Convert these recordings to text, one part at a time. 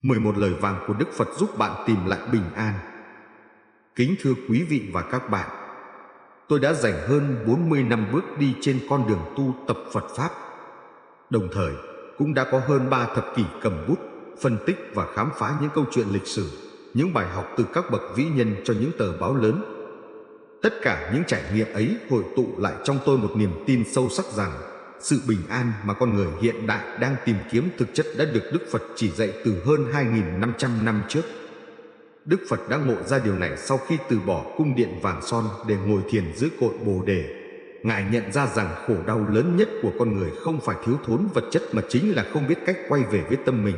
11 lời vàng của Đức Phật giúp bạn tìm lại bình an. Kính thưa quý vị và các bạn, tôi đã dành hơn 40 năm bước đi trên con đường tu tập Phật Pháp. Đồng thời, cũng đã có hơn 3 thập kỷ cầm bút, phân tích và khám phá những câu chuyện lịch sử, những bài học từ các bậc vĩ nhân cho những tờ báo lớn. Tất cả những trải nghiệm ấy hội tụ lại trong tôi một niềm tin sâu sắc rằng sự bình an mà con người hiện đại đang tìm kiếm thực chất đã được Đức Phật chỉ dạy từ hơn 2.500 năm trước. Đức Phật đã ngộ ra điều này sau khi từ bỏ cung điện vàng son để ngồi thiền dưới cội Bồ Đề. Ngài nhận ra rằng khổ đau lớn nhất của con người không phải thiếu thốn vật chất mà chính là không biết cách quay về với tâm mình.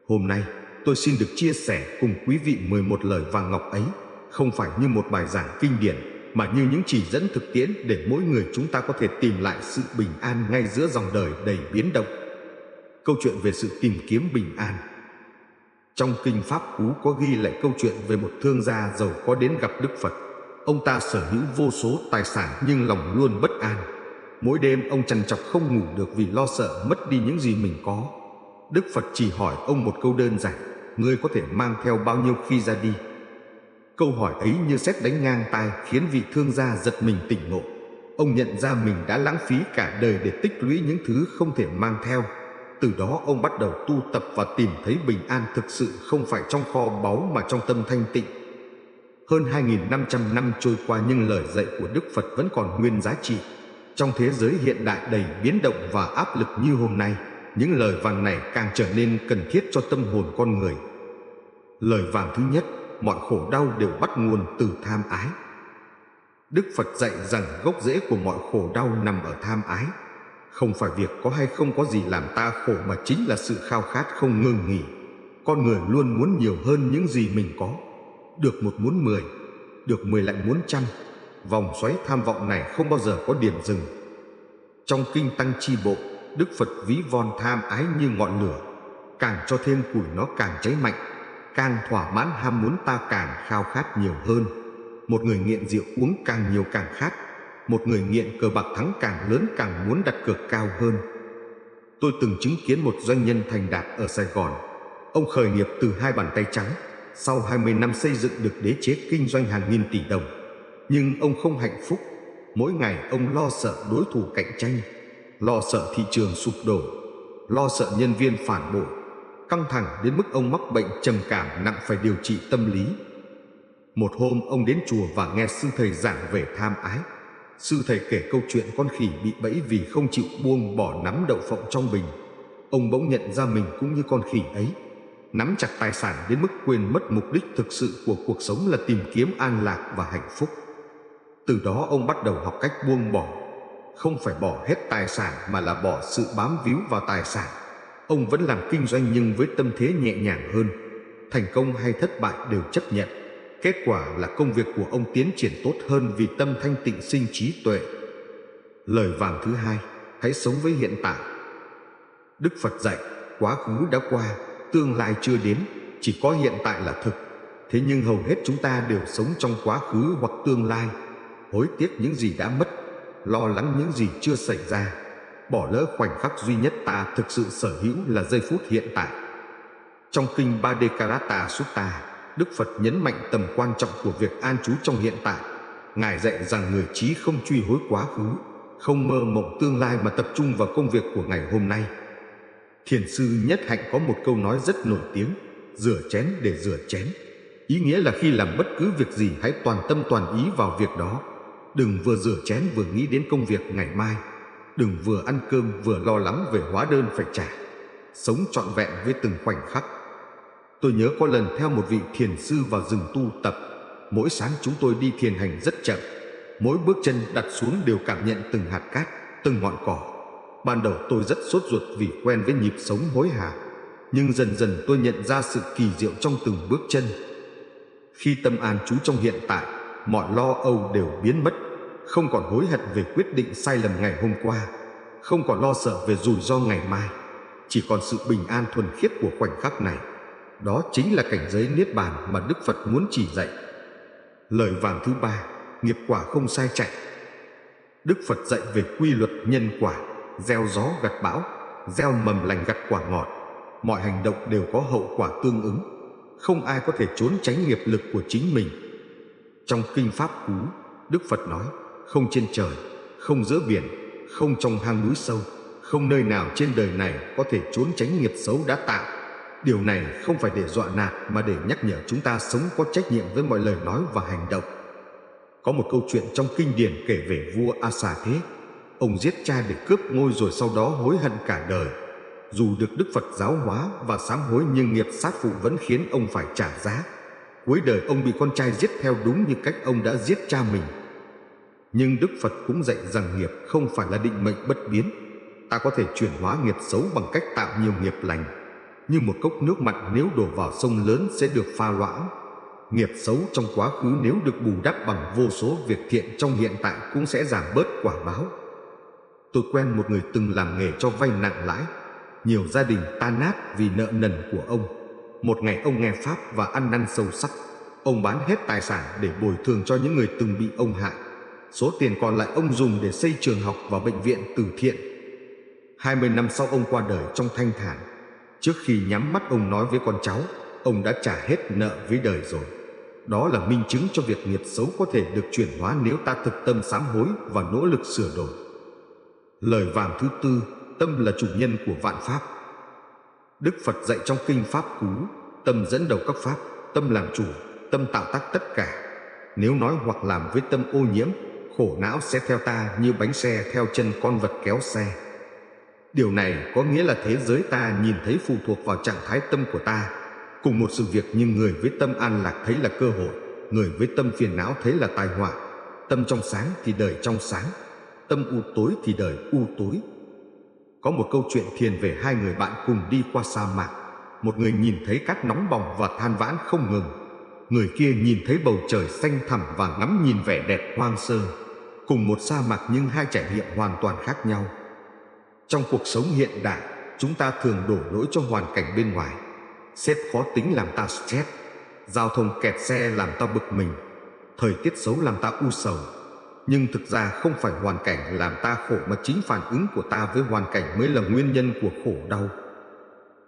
Hôm nay, tôi xin được chia sẻ cùng quý vị 11 lời vàng ngọc ấy, không phải như một bài giảng kinh điển, mà như những chỉ dẫn thực tiễn để mỗi người chúng ta có thể tìm lại sự bình an ngay giữa dòng đời đầy biến động. Câu chuyện về sự tìm kiếm bình an. Trong Kinh Pháp Cú có ghi lại câu chuyện về một thương gia giàu có đến gặp Đức Phật. Ông ta sở hữu vô số tài sản nhưng lòng luôn bất an. Mỗi đêm ông trằn trọc không ngủ được vì lo sợ mất đi những gì mình có. Đức Phật chỉ hỏi ông một câu đơn giản: ngươi có thể mang theo bao nhiêu khi ra đi? Câu hỏi ấy như sét đánh ngang tai khiến vị thương gia giật mình tỉnh ngộ. Ông nhận ra mình đã lãng phí cả đời để tích lũy những thứ không thể mang theo. Từ đó ông bắt đầu tu tập và tìm thấy bình an thực sự không phải trong kho báu mà trong tâm thanh tịnh. Hơn 2.500 năm trôi qua nhưng lời dạy của Đức Phật vẫn còn nguyên giá trị. Trong thế giới hiện đại đầy biến động và áp lực như hôm nay, những lời vàng này càng trở nên cần thiết cho tâm hồn con người. Lời vàng thứ nhất: mọi khổ đau đều bắt nguồn từ tham ái. Đức Phật dạy rằng gốc rễ của mọi khổ đau nằm ở tham ái. Không phải việc có hay không có gì làm ta khổ, mà chính là sự khao khát không ngừng nghỉ. Con người luôn muốn nhiều hơn những gì mình có. Được một muốn 10, được 10 lại muốn trăm. Vòng xoáy tham vọng này không bao giờ có điểm dừng. Trong Kinh Tăng Chi Bộ, Đức Phật ví von tham ái như ngọn lửa. Càng cho thêm củi nó càng cháy mạnh. Càng thỏa mãn ham muốn ta càng khao khát nhiều hơn. Một người nghiện rượu uống càng nhiều càng khát. Một người nghiện cờ bạc thắng càng lớn càng muốn đặt cược cao hơn. Tôi từng chứng kiến một doanh nhân thành đạt ở Sài Gòn. Ông khởi nghiệp từ 2 bàn tay trắng. Sau 20 năm xây dựng được đế chế kinh doanh hàng nghìn tỷ đồng. Nhưng ông không hạnh phúc. Mỗi ngày ông lo sợ đối thủ cạnh tranh, lo sợ thị trường sụp đổ, lo sợ nhân viên phản bội. Căng thẳng đến mức ông mắc bệnh trầm cảm nặng phải điều trị tâm lý. Một hôm ông đến chùa và nghe sư thầy giảng về tham ái. Sư thầy kể câu chuyện con khỉ bị bẫy vì không chịu buông bỏ nắm đậu phộng trong bình. Ông bỗng nhận ra mình cũng như con khỉ ấy, nắm chặt tài sản đến mức quên mất mục đích thực sự của cuộc sống là tìm kiếm an lạc và hạnh phúc. Từ đó ông bắt đầu học cách buông bỏ. Không phải bỏ hết tài sản mà là bỏ sự bám víu vào tài sản. Ông vẫn làm kinh doanh nhưng với tâm thế nhẹ nhàng hơn. Thành công hay thất bại đều chấp nhận. Kết quả là công việc của ông tiến triển tốt hơn vì tâm thanh tịnh sinh trí tuệ. Lời vàng thứ hai: hãy sống với hiện tại. Đức Phật dạy quá khứ đã qua, tương lai chưa đến, chỉ có hiện tại là thực. Thế nhưng hầu hết chúng ta đều sống trong quá khứ hoặc tương lai, hối tiếc những gì đã mất, lo lắng những gì chưa xảy ra, bỏ lỡ khoảnh khắc duy nhất ta thực sự sở hữu là giây phút hiện tại. Trong Kinh Bhaddekarata Sutta, Đức Phật nhấn mạnh tầm quan trọng của việc an trú trong hiện tại. Ngài dạy rằng người trí không truy hối quá khứ, không mơ mộng tương lai mà tập trung vào công việc của ngày hôm nay. Thiền sư Nhất Hạnh có một câu nói rất nổi tiếng: rửa chén để rửa chén. Ý nghĩa là khi làm bất cứ việc gì hãy toàn tâm toàn ý vào việc đó. Đừng vừa rửa chén vừa nghĩ đến công việc ngày mai. Đừng vừa ăn cơm vừa lo lắng về hóa đơn phải trả. Sống trọn vẹn với từng khoảnh khắc. Tôi nhớ có lần theo một vị thiền sư vào rừng tu tập. Mỗi sáng chúng tôi đi thiền hành rất chậm. Mỗi bước chân đặt xuống đều cảm nhận từng hạt cát, từng ngọn cỏ. Ban đầu tôi rất sốt ruột vì quen với nhịp sống hối hả. Nhưng dần dần tôi nhận ra sự kỳ diệu trong từng bước chân. Khi tâm an trú trong hiện tại, mọi lo âu đều biến mất. Không còn hối hận về quyết định sai lầm ngày hôm qua, không còn lo sợ về rủi ro ngày mai. Chỉ còn sự bình an thuần khiết của khoảnh khắc này. Đó chính là cảnh giới niết bàn mà Đức Phật muốn chỉ dạy. Lời vàng thứ ba: nghiệp quả không sai chạy. Đức Phật dạy về quy luật nhân quả. Gieo gió gặt bão, gieo mầm lành gặt quả ngọt. mọi hành động đều có hậu quả tương ứng. Không ai có thể trốn tránh nghiệp lực của chính mình. Trong Kinh Pháp Cú, Đức Phật nói, không trên trời, không giữa biển, không trong hang núi sâu, không nơi nào trên đời này có thể trốn tránh nghiệp xấu đã tạo. Điều này không phải để dọa nạt mà để nhắc nhở chúng ta sống có trách nhiệm với mọi lời nói và hành động. Có một câu chuyện trong kinh điển kể về vua A Xà Thế. Ông giết cha để cướp ngôi rồi sau đó hối hận cả đời. Dù được Đức Phật giáo hóa và sám hối nhưng nghiệp sát phụ vẫn khiến ông phải trả giá. Cuối đời ông bị con trai giết theo đúng như cách ông đã giết cha mình. Nhưng Đức Phật cũng dạy rằng nghiệp không phải là định mệnh bất biến. Ta có thể chuyển hóa nghiệp xấu bằng cách tạo nhiều nghiệp lành. Như một cốc nước mặn nếu đổ vào sông lớn sẽ được pha loãng. Nghiệp xấu trong quá khứ nếu được bù đắp bằng vô số việc thiện trong hiện tại cũng sẽ giảm bớt quả báo. Tôi quen một người từng làm nghề cho vay nặng lãi. Nhiều gia đình tan nát vì nợ nần của ông. Một ngày ông nghe pháp và ăn năn sâu sắc. Ông bán hết tài sản để bồi thường cho những người từng bị ông hại. Số tiền còn lại ông dùng để xây trường học và bệnh viện từ thiện. 20 năm sau ông qua đời trong thanh thản. Trước khi nhắm mắt ông nói với con cháu, ông đã trả hết nợ với đời rồi. Đó là minh chứng cho việc nghiệp xấu có thể được chuyển hóa nếu ta thực tâm sám hối và nỗ lực sửa đổi. Lời vàng thứ tư, tâm là chủ nhân của vạn pháp. Đức Phật dạy trong Kinh Pháp Cú, tâm dẫn đầu các pháp, tâm làm chủ, tâm tạo tác tất cả. Nếu nói hoặc làm với tâm ô nhiễm, khổ não sẽ theo ta như bánh xe theo chân con vật kéo xe. Điều này có nghĩa là thế giới ta nhìn thấy phụ thuộc vào trạng thái tâm của ta. Cùng một sự việc nhưng người với tâm an lạc thấy là cơ hội, người với tâm phiền não thấy là tai họa. Tâm trong sáng thì đời trong sáng, tâm u tối thì đời u tối. Có một câu chuyện thiền về hai người bạn cùng đi qua sa mạc. Một người nhìn thấy cát nóng bỏng và than vãn không ngừng. Người kia nhìn thấy bầu trời xanh thẳm và ngắm nhìn vẻ đẹp hoang sơ. Cùng một sa mạc nhưng hai trải nghiệm hoàn toàn khác nhau. Trong cuộc sống hiện đại, chúng ta thường đổ lỗi cho hoàn cảnh bên ngoài. Sếp khó tính làm ta stress, giao thông kẹt xe làm ta bực mình, thời tiết xấu làm ta u sầu. Nhưng thực ra không phải hoàn cảnh làm ta khổ mà chính phản ứng của ta với hoàn cảnh mới là nguyên nhân của khổ đau.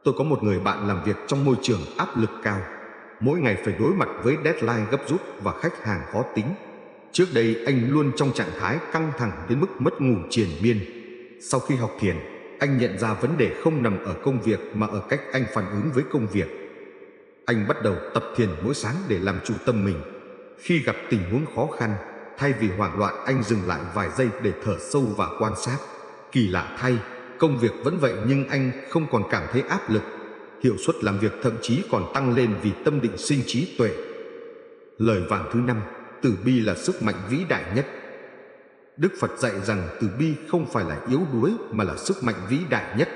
Tôi có một người bạn làm việc trong môi trường áp lực cao. Mỗi ngày phải đối mặt với deadline gấp rút và khách hàng khó tính. Trước đây anh luôn trong trạng thái căng thẳng đến mức mất ngủ triền miên. Sau khi học thiền, anh nhận ra vấn đề không nằm ở công việc mà ở cách anh phản ứng với công việc. Anh bắt đầu tập thiền mỗi sáng để làm chủ tâm mình. Khi gặp tình huống khó khăn, thay vì hoảng loạn anh dừng lại vài giây để thở sâu và quan sát. Kỳ lạ thay, công việc vẫn vậy nhưng anh không còn cảm thấy áp lực. Hiệu suất làm việc thậm chí còn tăng lên vì tâm định sinh trí tuệ. Lời vàng thứ năm, từ bi là sức mạnh vĩ đại nhất. Đức Phật dạy rằng từ bi không phải là yếu đuối mà là sức mạnh vĩ đại nhất.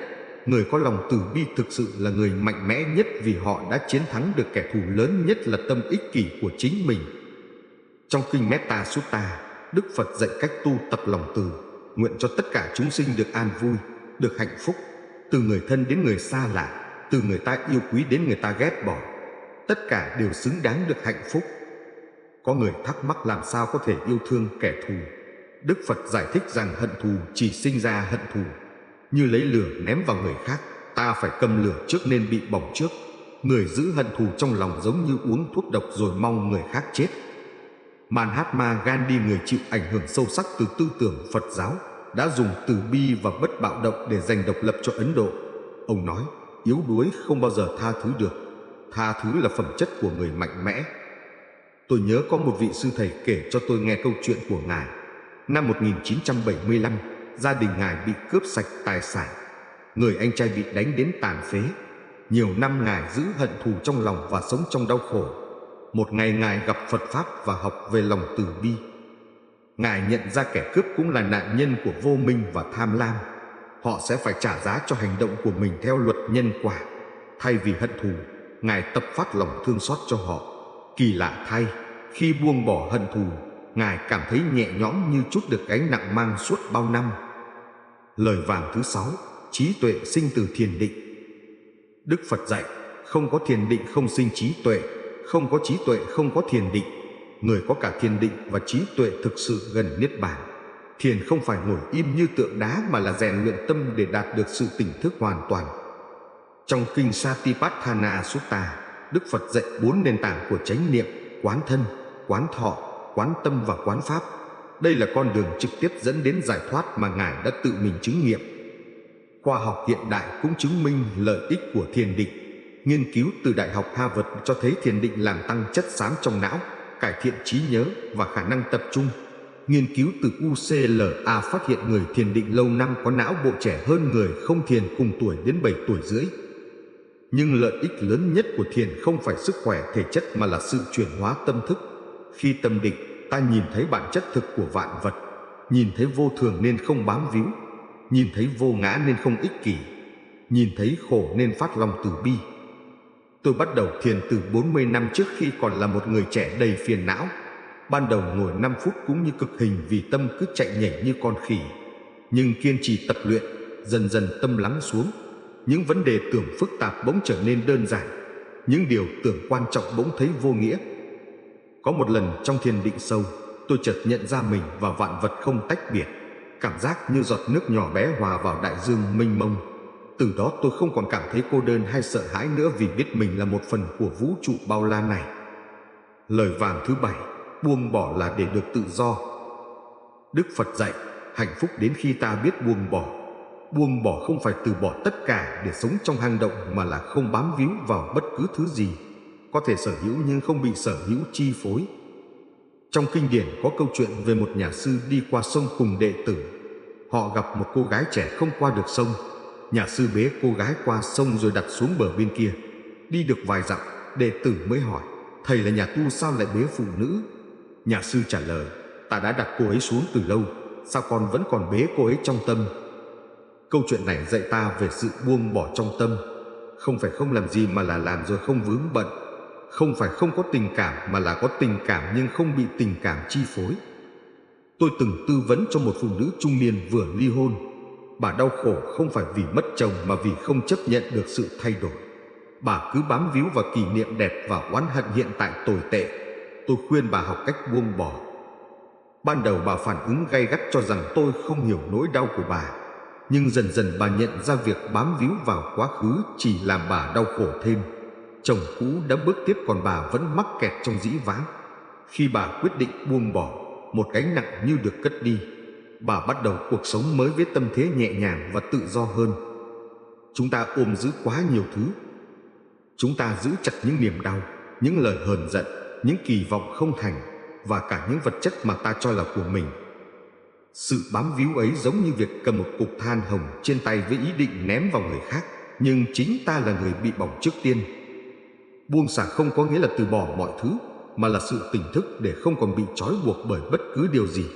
Người có lòng từ bi thực sự là người mạnh mẽ nhất vì họ đã chiến thắng được kẻ thù lớn nhất là tâm ích kỷ của chính mình. Trong Kinh Metta Sutta, Đức Phật dạy cách tu tập lòng từ, nguyện cho tất cả chúng sinh được an vui, được hạnh phúc, từ người thân đến người xa lạ, từ người ta yêu quý đến người ta ghét bỏ. Tất cả đều xứng đáng được hạnh phúc. Có người thắc mắc làm sao có thể yêu thương kẻ thù. Đức Phật giải thích rằng hận thù chỉ sinh ra hận thù. Như lấy lửa ném vào người khác, ta phải cầm lửa trước nên bị bỏng trước. Người giữ hận thù trong lòng giống như uống thuốc độc rồi mong người khác chết. Mahatma Gandhi, người chịu ảnh hưởng sâu sắc từ tư tưởng Phật giáo, đã dùng từ bi và bất bạo động để giành độc lập cho Ấn Độ. Ông nói, yếu đuối không bao giờ tha thứ được. Tha thứ là phẩm chất của người mạnh mẽ. Tôi nhớ có một vị sư thầy kể cho tôi nghe câu chuyện của ngài. Năm 1975, gia đình ngài bị cướp sạch tài sản. Người anh trai bị đánh đến tàn phế. Nhiều năm ngài giữ hận thù trong lòng và sống trong đau khổ. Một ngày ngài gặp Phật Pháp và học về lòng từ bi. Ngài nhận ra kẻ cướp cũng là nạn nhân của vô minh và tham lam. Họ sẽ phải trả giá cho hành động của mình theo luật nhân quả. Thay vì hận thù, ngài tập phát lòng thương xót cho họ. Kỳ lạ thay, khi buông bỏ hận thù, ngài cảm thấy nhẹ nhõm như trút được gánh nặng mang suốt bao năm. Lời vàng thứ 6, trí tuệ sinh từ thiền định. Đức Phật dạy, không có thiền định không sinh trí tuệ, không có trí tuệ không có thiền định. Người có cả thiền định và trí tuệ thực sự gần niết bàn. Thiền không phải ngồi im như tượng đá mà là rèn luyện tâm để đạt được sự tỉnh thức hoàn toàn. Trong kinh Satipatthana Sutta, Đức Phật dạy 4 nền tảng của chánh niệm: quán thân, quán thọ, quán tâm và quán pháp. Đây là con đường trực tiếp dẫn đến giải thoát mà Ngài đã tự mình chứng nghiệm. Khoa học hiện đại cũng chứng minh lợi ích của thiền định. Nghiên cứu từ Đại học Harvard cho thấy thiền định làm tăng chất xám trong não, cải thiện trí nhớ và khả năng tập trung. Nghiên cứu từ UCLA phát hiện người thiền định lâu năm có não bộ trẻ hơn người không thiền cùng tuổi đến 7 tuổi rưỡi. Nhưng lợi ích lớn nhất của thiền không phải sức khỏe thể chất mà là sự chuyển hóa tâm thức. Khi tâm định, ta nhìn thấy bản chất thực của vạn vật, nhìn thấy vô thường nên không bám víu, nhìn thấy vô ngã nên không ích kỷ, nhìn thấy khổ nên phát lòng từ bi. Tôi bắt đầu thiền từ 40 năm trước khi còn là một người trẻ đầy phiền não. Ban đầu ngồi 5 phút cũng như cực hình vì tâm cứ chạy nhảy như con khỉ. Nhưng kiên trì tập luyện, dần dần tâm lắng xuống. Những vấn đề tưởng phức tạp bỗng trở nên đơn giản. Những điều tưởng quan trọng bỗng thấy vô nghĩa. Có một lần trong thiền định sâu, tôi chợt nhận ra mình và vạn vật không tách biệt. Cảm giác như giọt nước nhỏ bé hòa vào đại dương mênh mông. Từ đó tôi không còn cảm thấy cô đơn hay sợ hãi nữa vì biết mình là một phần của vũ trụ bao la này. Lời vàng thứ 7: buông bỏ là để được tự do. Đức Phật dạy, hạnh phúc đến khi ta biết buông bỏ. Buông bỏ không phải từ bỏ tất cả để sống trong hang động, mà là không bám víu vào bất cứ thứ gì. Có thể sở hữu nhưng không bị sở hữu chi phối. Trong kinh điển có câu chuyện về một nhà sư đi qua sông cùng đệ tử. Họ gặp một cô gái trẻ không qua được sông. Nhà sư bế cô gái qua sông rồi đặt xuống bờ bên kia. Đi được vài dặm, đệ tử mới hỏi, thầy là nhà tu sao lại bế phụ nữ? Nhà sư trả lời, ta đã đặt cô ấy xuống từ lâu, sao con vẫn còn bế cô ấy trong tâm? Câu chuyện này dạy ta về sự buông bỏ trong tâm. Không phải không làm gì mà là làm rồi không vướng bận. Không phải không có tình cảm mà là có tình cảm nhưng không bị tình cảm chi phối. Tôi từng tư vấn cho một phụ nữ trung niên vừa ly hôn. Bà đau khổ không phải vì mất chồng mà vì không chấp nhận được sự thay đổi. Bà cứ bám víu vào kỷ niệm đẹp và oán hận hiện tại tồi tệ. Tôi khuyên bà học cách buông bỏ. Ban đầu bà phản ứng gay gắt cho rằng tôi không hiểu nỗi đau của bà. Nhưng dần dần bà nhận ra việc bám víu vào quá khứ chỉ làm bà đau khổ thêm. Chồng cũ đã bước tiếp còn bà vẫn mắc kẹt trong dĩ vãng. Khi bà quyết định buông bỏ, một gánh nặng như được cất đi. Bà bắt đầu cuộc sống mới với tâm thế nhẹ nhàng và tự do hơn. Chúng ta ôm giữ quá nhiều thứ. Chúng ta giữ chặt những niềm đau, những lời hờn giận, những kỳ vọng không thành và cả những vật chất mà ta cho là của mình. Sự bám víu ấy giống như việc cầm một cục than hồng trên tay với ý định ném vào người khác, nhưng chính ta là người bị bỏng trước tiên. Buông xả không có nghĩa là từ bỏ mọi thứ, mà là sự tỉnh thức để không còn bị trói buộc bởi bất cứ điều gì.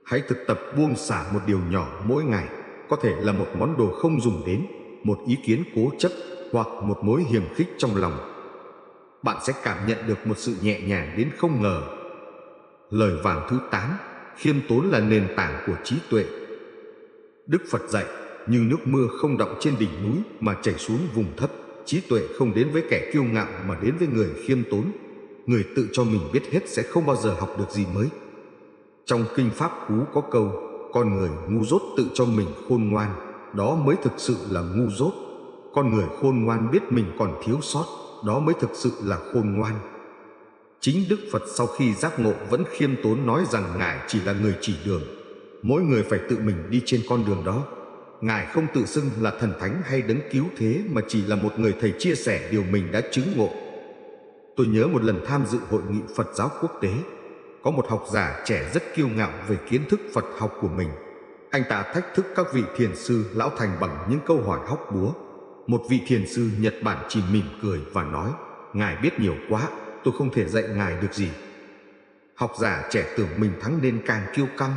Hãy thực tập buông xả một điều nhỏ mỗi ngày, có thể là một món đồ không dùng đến, một ý kiến cố chấp hoặc một mối hiềm khích trong lòng. Bạn sẽ cảm nhận được một sự nhẹ nhàng đến không ngờ. Lời vàng thứ 8: khiêm tốn là nền tảng của trí tuệ. Đức Phật dạy, như nước mưa không đọng trên đỉnh núi mà chảy xuống vùng thấp, trí tuệ không đến với kẻ kiêu ngạo mà đến với người khiêm tốn. Người tự cho mình biết hết sẽ không bao giờ học được gì mới. Trong kinh Pháp Cú có câu, con người ngu dốt tự cho mình khôn ngoan, đó mới thực sự là ngu dốt. Con người khôn ngoan biết mình còn thiếu sót, đó mới thực sự là khôn ngoan. Chính Đức Phật sau khi giác ngộ vẫn khiêm tốn nói rằng Ngài chỉ là người chỉ đường. Mỗi người phải tự mình đi trên con đường đó. Ngài không tự xưng là thần thánh hay đấng cứu thế, mà chỉ là một người thầy chia sẻ điều mình đã chứng ngộ. Tôi nhớ một lần tham dự hội nghị Phật giáo quốc tế. Có một học giả trẻ rất kiêu ngạo về kiến thức Phật học của mình. Anh ta thách thức các vị thiền sư lão thành bằng những câu hỏi hóc búa. Một vị thiền sư Nhật Bản chỉ mỉm cười và nói, Ngài biết nhiều quá, tôi không thể dạy Ngài được gì. Học giả trẻ tưởng mình thắng nên càng kiêu căng.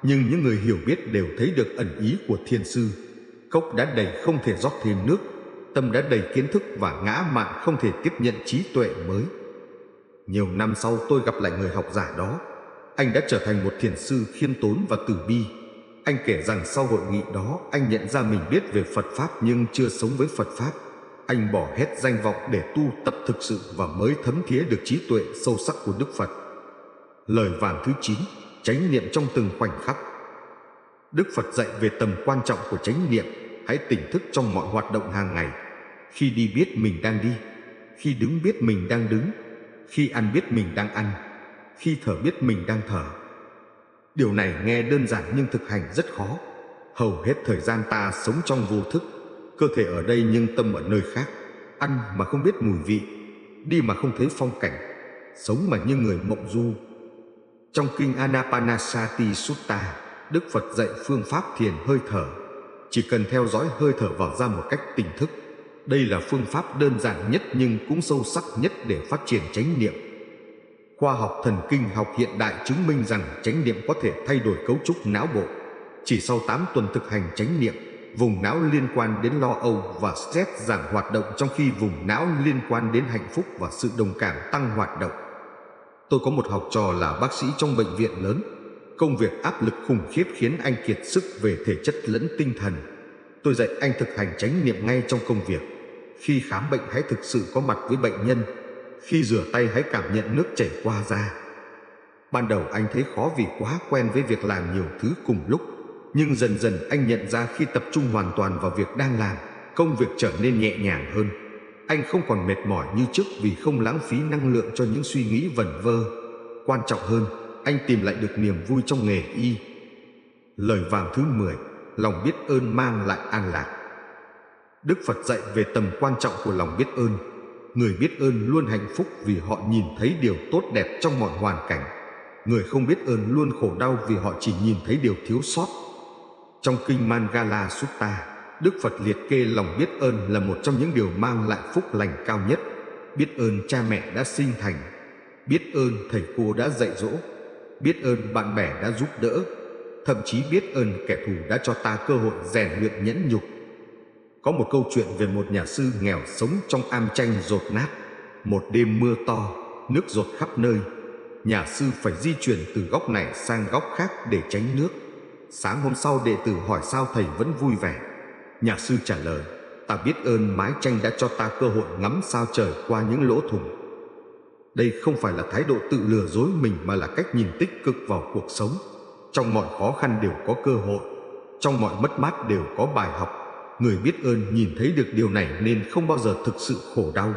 Nhưng những người hiểu biết đều thấy được ẩn ý của thiền sư. Cốc đã đầy không thể rót thêm nước, tâm đã đầy kiến thức và ngã mạn không thể tiếp nhận trí tuệ mới. Nhiều năm sau tôi gặp lại người học giả đó. Anh đã trở thành một thiền sư khiêm tốn và từ bi. Anh kể rằng sau hội nghị đó, anh nhận ra mình biết về Phật Pháp nhưng chưa sống với Phật Pháp. Anh bỏ hết danh vọng để tu tập thực sự và mới thấm thía được trí tuệ sâu sắc của Đức Phật. Lời vàng thứ 9: chánh niệm trong từng khoảnh khắc. Đức Phật dạy về tầm quan trọng của chánh niệm. Hãy tỉnh thức trong mọi hoạt động hàng ngày. Khi đi biết mình đang đi, khi đứng biết mình đang đứng, khi ăn biết mình đang ăn, khi thở biết mình đang thở. Điều này nghe đơn giản nhưng thực hành rất khó. Hầu hết thời gian ta sống trong vô thức, cơ thể ở đây nhưng tâm ở nơi khác, ăn mà không biết mùi vị, đi mà không thấy phong cảnh, sống mà như người mộng du. Trong kinh Anapanasati Sutta, Đức Phật dạy phương pháp thiền hơi thở. Chỉ cần theo dõi hơi thở vào ra một cách tỉnh thức. Đây là phương pháp đơn giản nhất nhưng cũng sâu sắc nhất để phát triển chánh niệm. Khoa học thần kinh học hiện đại chứng minh rằng chánh niệm có thể thay đổi cấu trúc não bộ. Chỉ sau 8 tuần thực hành chánh niệm, vùng não liên quan đến lo âu và stress giảm hoạt động, trong khi vùng não liên quan đến hạnh phúc và sự đồng cảm tăng hoạt động. Tôi có một học trò là bác sĩ trong bệnh viện lớn. Công việc áp lực khủng khiếp khiến anh kiệt sức về thể chất lẫn tinh thần. Tôi dạy anh thực hành chánh niệm ngay trong công việc. Khi khám bệnh hãy thực sự có mặt với bệnh nhân. Khi rửa tay hãy cảm nhận nước chảy qua da. Ban đầu anh thấy khó vì quá quen với việc làm nhiều thứ cùng lúc. Nhưng dần dần anh nhận ra khi tập trung hoàn toàn vào việc đang làm, công việc trở nên nhẹ nhàng hơn. Anh không còn mệt mỏi như trước vì không lãng phí năng lượng cho những suy nghĩ vẩn vơ. Quan trọng hơn, anh tìm lại được niềm vui trong nghề y. Lời vàng thứ 10, lòng biết ơn mang lại an lạc. Đức Phật dạy về tầm quan trọng của lòng biết ơn. Người biết ơn luôn hạnh phúc vì họ nhìn thấy điều tốt đẹp trong mọi hoàn cảnh. Người không biết ơn luôn khổ đau vì họ chỉ nhìn thấy điều thiếu sót. Trong kinh Mangala Sutta, Đức Phật liệt kê lòng biết ơn là một trong những điều mang lại phúc lành cao nhất. Biết ơn cha mẹ đã sinh thành, biết ơn thầy cô đã dạy dỗ, biết ơn bạn bè đã giúp đỡ, thậm chí biết ơn kẻ thù đã cho ta cơ hội rèn luyện nhẫn nhục. Có một câu chuyện về một nhà sư nghèo sống trong am tranh dột nát. Một đêm mưa to, nước dột khắp nơi. Nhà sư phải di chuyển từ góc này sang góc khác để tránh nước. Sáng hôm sau đệ tử hỏi sao thầy vẫn vui vẻ. Nhà sư trả lời, ta biết ơn mái tranh đã cho ta cơ hội ngắm sao trời qua những lỗ thủng. Đây không phải là thái độ tự lừa dối mình mà là cách nhìn tích cực vào cuộc sống. Trong mọi khó khăn đều có cơ hội, trong mọi mất mát đều có bài học. Người biết ơn nhìn thấy được điều này nên không bao giờ thực sự khổ đau.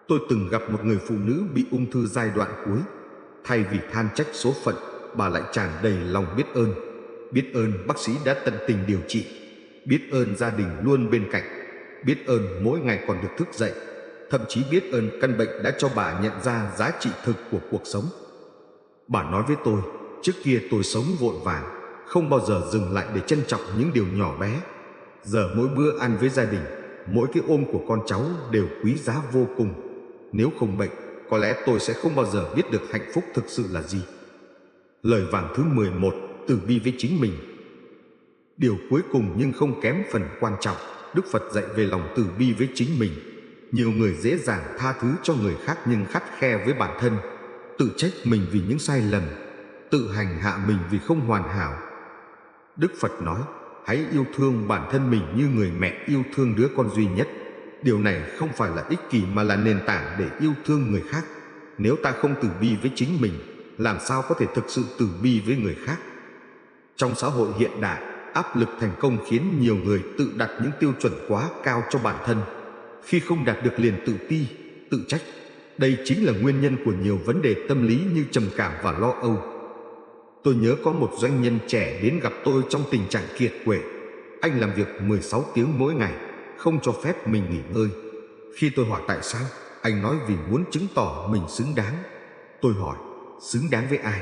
Tôi từng gặp một người phụ nữ bị ung thư giai đoạn cuối. Thay vì than trách số phận, bà lại tràn đầy lòng biết ơn. Biết ơn bác sĩ đã tận tình điều trị, biết ơn gia đình luôn bên cạnh, biết ơn mỗi ngày còn được thức dậy, thậm chí biết ơn căn bệnh đã cho bà nhận ra giá trị thực của cuộc sống. Bà nói với tôi, trước kia tôi sống vội vàng, không bao giờ dừng lại để trân trọng những điều nhỏ bé. Giờ mỗi bữa ăn với gia đình, mỗi cái ôm của con cháu đều quý giá vô cùng. Nếu không bệnh, có lẽ tôi sẽ không bao giờ biết được hạnh phúc thực sự là gì. Lời vàng thứ 11, từ bi với chính mình. Điều cuối cùng nhưng không kém phần quan trọng, Đức Phật dạy về lòng từ bi với chính mình. Nhiều người dễ dàng tha thứ cho người khác nhưng khắt khe với bản thân, tự trách mình vì những sai lầm, tự hành hạ mình vì không hoàn hảo. Đức Phật nói, hãy yêu thương bản thân mình như người mẹ yêu thương đứa con duy nhất. Điều này không phải là ích kỷ mà là nền tảng để yêu thương người khác. Nếu ta không từ bi với chính mình, làm sao có thể thực sự từ bi với người khác? Trong xã hội hiện đại, áp lực thành công khiến nhiều người tự đặt những tiêu chuẩn quá cao cho bản thân. Khi không đạt được liền tự ti, tự trách. Đây chính là nguyên nhân của nhiều vấn đề tâm lý như trầm cảm và lo âu. Tôi nhớ có một doanh nhân trẻ đến gặp tôi trong tình trạng kiệt quệ. Anh làm việc 16 tiếng mỗi ngày, không cho phép mình nghỉ ngơi. Khi tôi hỏi tại sao, anh nói vì muốn chứng tỏ mình xứng đáng. Tôi hỏi, xứng đáng với ai?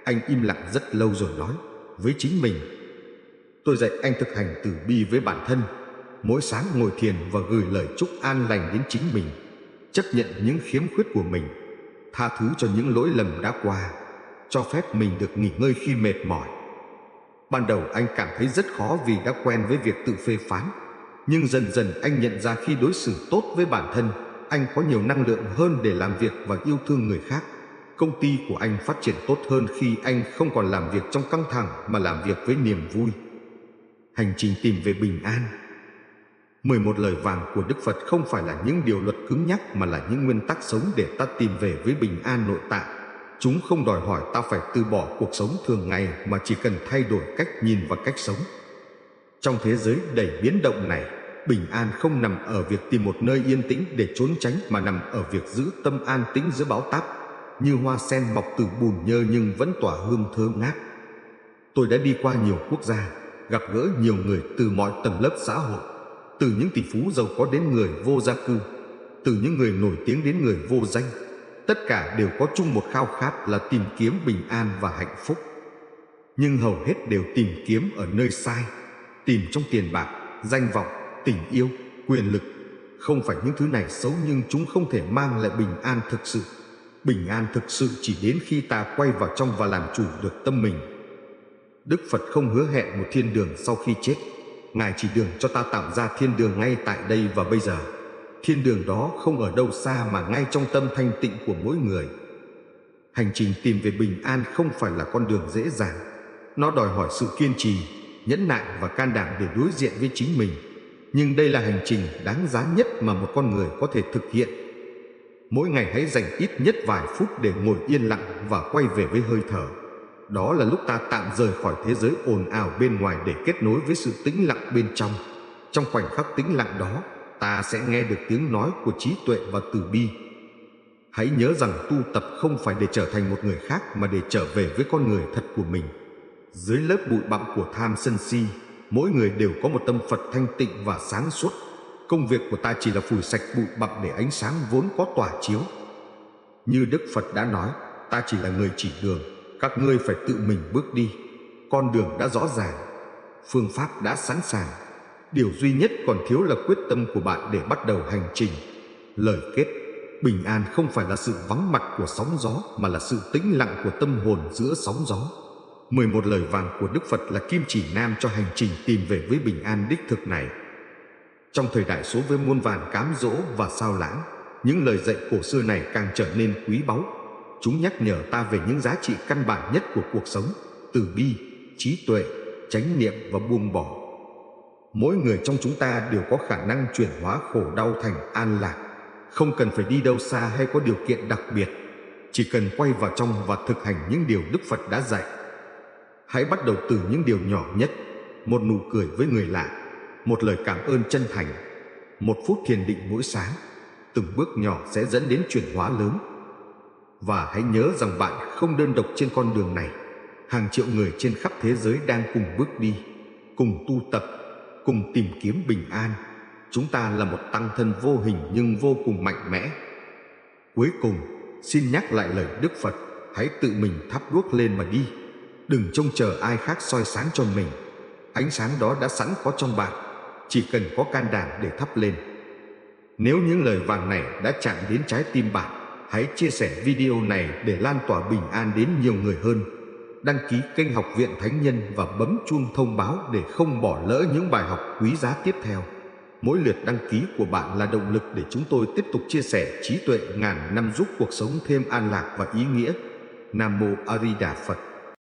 Anh im lặng rất lâu rồi nói, với chính mình. Tôi dạy anh thực hành từ bi với bản thân. Mỗi sáng ngồi thiền và gửi lời chúc an lành đến chính mình. Chấp nhận những khiếm khuyết của mình, tha thứ cho những lỗi lầm đã qua, cho phép mình được nghỉ ngơi khi mệt mỏi. Ban đầu anh cảm thấy rất khó vì đã quen với việc tự phê phán. Nhưng dần dần anh nhận ra khi đối xử tốt với bản thân, anh có nhiều năng lượng hơn để làm việc và yêu thương người khác. Công ty của anh phát triển tốt hơn khi anh không còn làm việc trong căng thẳng mà làm việc với niềm vui. Hành trình tìm về bình an. 11 lời vàng của Đức Phật không phải là những điều luật cứng nhắc mà là những nguyên tắc sống để ta tìm về với bình an nội tại. Chúng không đòi hỏi ta phải từ bỏ cuộc sống thường ngày mà chỉ cần thay đổi cách nhìn và cách sống. Trong thế giới đầy biến động này, Bình an không nằm ở việc tìm một nơi yên tĩnh để trốn tránh, mà nằm ở việc giữ tâm an tĩnh giữa bão táp, như hoa sen mọc từ bùn nhơ nhưng vẫn tỏa hương thơm ngát. Tôi đã đi qua nhiều quốc gia, gặp gỡ nhiều người từ mọi tầng lớp xã hội, từ những tỷ phú giàu có đến người vô gia cư, từ những người nổi tiếng đến người vô danh. Tất cả đều có chung một khao khát là tìm kiếm bình an và hạnh phúc. Nhưng hầu hết đều tìm kiếm ở nơi sai, tìm trong tiền bạc, danh vọng, tình yêu, quyền lực. Không phải những thứ này xấu, nhưng chúng không thể mang lại bình an thực sự. Bình an thực sự chỉ đến khi ta quay vào trong và làm chủ được tâm mình. Đức Phật không hứa hẹn một thiên đường sau khi chết. Ngài chỉ đường cho ta tạo ra thiên đường ngay tại đây và bây giờ. Thiên đường đó không ở đâu xa mà ngay trong tâm thanh tịnh của mỗi người. Hành trình tìm về bình an không phải là con đường dễ dàng. Nó đòi hỏi sự kiên trì, nhẫn nại và can đảm để đối diện với chính mình. Nhưng đây là hành trình đáng giá nhất mà một con người có thể thực hiện. Mỗi ngày hãy dành ít nhất vài phút để ngồi yên lặng và quay về với hơi thở. Đó là lúc ta tạm rời khỏi thế giới ồn ào bên ngoài để kết nối với sự tĩnh lặng bên trong. Trong khoảnh khắc tĩnh lặng đó, ta sẽ nghe được tiếng nói của trí tuệ và từ bi. Hãy nhớ rằng tu tập không phải để trở thành một người khác, mà để trở về với con người thật của mình. Dưới lớp bụi bặm của tham sân si, mỗi người đều có một tâm Phật thanh tịnh và sáng suốt. Công việc của ta chỉ là phủi sạch bụi bặm để ánh sáng vốn có tỏa chiếu. Như Đức Phật đã nói, ta chỉ là người chỉ đường, các ngươi phải tự mình bước đi. Con đường đã rõ ràng, phương pháp đã sẵn sàng. Điều duy nhất còn thiếu là quyết tâm của bạn để bắt đầu hành trình. Lời kết: bình an không phải là sự vắng mặt của sóng gió, mà là sự tĩnh lặng của tâm hồn giữa sóng gió. 11 lời vàng của Đức Phật là kim chỉ nam cho hành trình tìm về với bình an đích thực này. Trong thời đại số với muôn vàn cám dỗ và sao lãng, những lời dạy cổ xưa này càng trở nên quý báu. Chúng nhắc nhở ta về những giá trị căn bản nhất của cuộc sống: từ bi, trí tuệ, chánh niệm và buông bỏ. Mỗi người trong chúng ta đều có khả năng chuyển hóa khổ đau thành an lạc. Không cần phải đi đâu xa hay có điều kiện đặc biệt, chỉ cần quay vào trong và thực hành những điều Đức Phật đã dạy. Hãy bắt đầu từ những điều nhỏ nhất: một nụ cười với người lạ, một lời cảm ơn chân thành, một phút thiền định mỗi sáng. Từng bước nhỏ sẽ dẫn đến chuyển hóa lớn. Và hãy nhớ rằng bạn không đơn độc trên con đường này. Hàng triệu người trên khắp thế giới đang cùng bước đi, cùng tu tập, cùng tìm kiếm bình an. Chúng ta là một tăng thân vô hình nhưng vô cùng mạnh mẽ. Cuối cùng, xin nhắc lại lời Đức Phật: hãy tự mình thắp đuốc lên mà đi. Đừng trông chờ ai khác soi sáng cho mình. Ánh sáng đó đã sẵn có trong bạn, chỉ cần có can đảm để thắp lên. Nếu những lời vàng này đã chạm đến trái tim bạn, hãy chia sẻ video này để lan tỏa bình an đến nhiều người hơn. Đăng ký kênh Học viện Thánh Nhân và bấm chuông thông báo để không bỏ lỡ những bài học quý giá tiếp theo. Mỗi lượt đăng ký của bạn là động lực để chúng tôi tiếp tục chia sẻ trí tuệ ngàn năm giúp cuộc sống thêm an lạc và ý nghĩa. Nam Mô A Di Đà Phật.